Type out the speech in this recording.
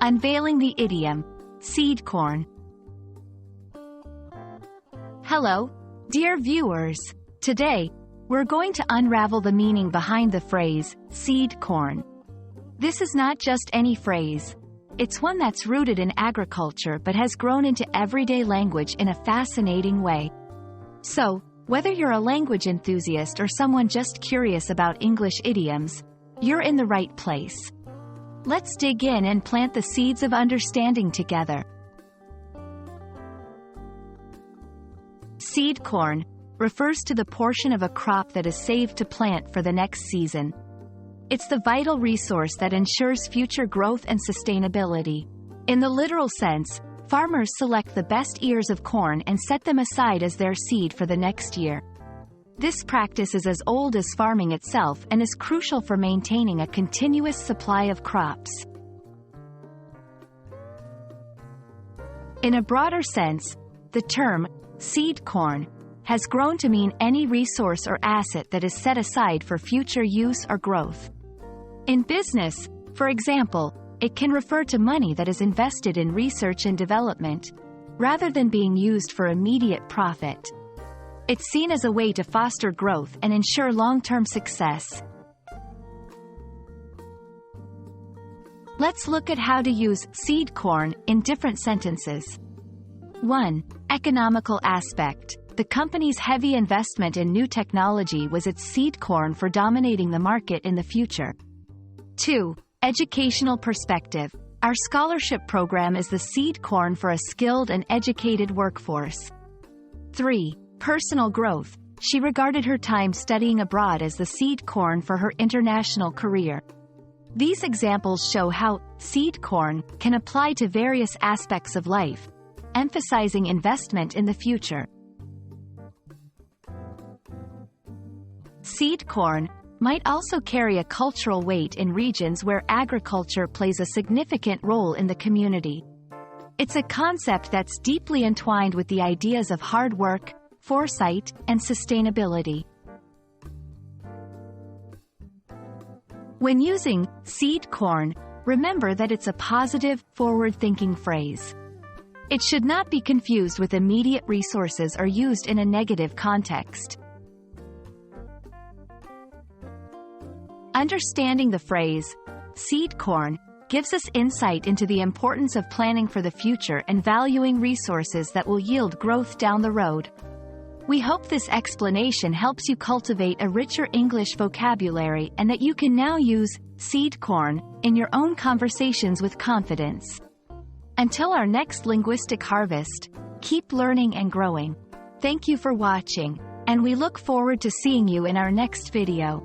Unveiling the Idiom, seed corn. Hello, dear viewers. Today, we're going to unravel the meaning behind the phrase, seed corn. This is not just any phrase. It's one that's rooted in agriculture but has grown into everyday language in a fascinating way. So, whether you're a language enthusiast or someone just curious about English idioms, you're in the right place. Let's dig in and plant the seeds of understanding together. Seed corn refers to the portion of a crop that is saved to plant for the next season. It's the vital resource that ensures future growth and sustainability. In the literal sense, farmers select the best ears of corn and set them aside as their seed for the next year. This practice is as old as farming itself and is crucial for maintaining a continuous supply of crops. In a broader sense, the term, seed corn, has grown to mean any resource or asset that is set aside for future use or growth. In business, for example, it can refer to money that is invested in research and development, rather than being used for immediate profit. It's seen as a way to foster growth and ensure long-term success. Let's look at how to use seed corn in different sentences. 1. Economical aspect. The company's heavy investment in new technology was its seed corn for dominating the market in the future. 2. Educational perspective. Our scholarship program is the seed corn for a skilled and educated workforce. 3. Personal growth. She regarded her time studying abroad as the seed corn for her international career. These examples show how seed corn can apply to various aspects of life, emphasizing investment in the future. Seed corn might also carry a cultural weight in regions where agriculture plays a significant role in the community. It's a concept that's deeply entwined with the ideas of hard work, foresight, and sustainability. When using seed corn, remember that it's a positive, forward-thinking phrase. It should not be confused with immediate resources or used in a negative context. Understanding the phrase, seed corn, gives us insight into the importance of planning for the future and valuing resources that will yield growth down the road. We hope this explanation helps you cultivate a richer English vocabulary and that you can now use seed corn in your own conversations with confidence. Until our next linguistic harvest, keep learning and growing. Thank you for watching, and we look forward to seeing you in our next video.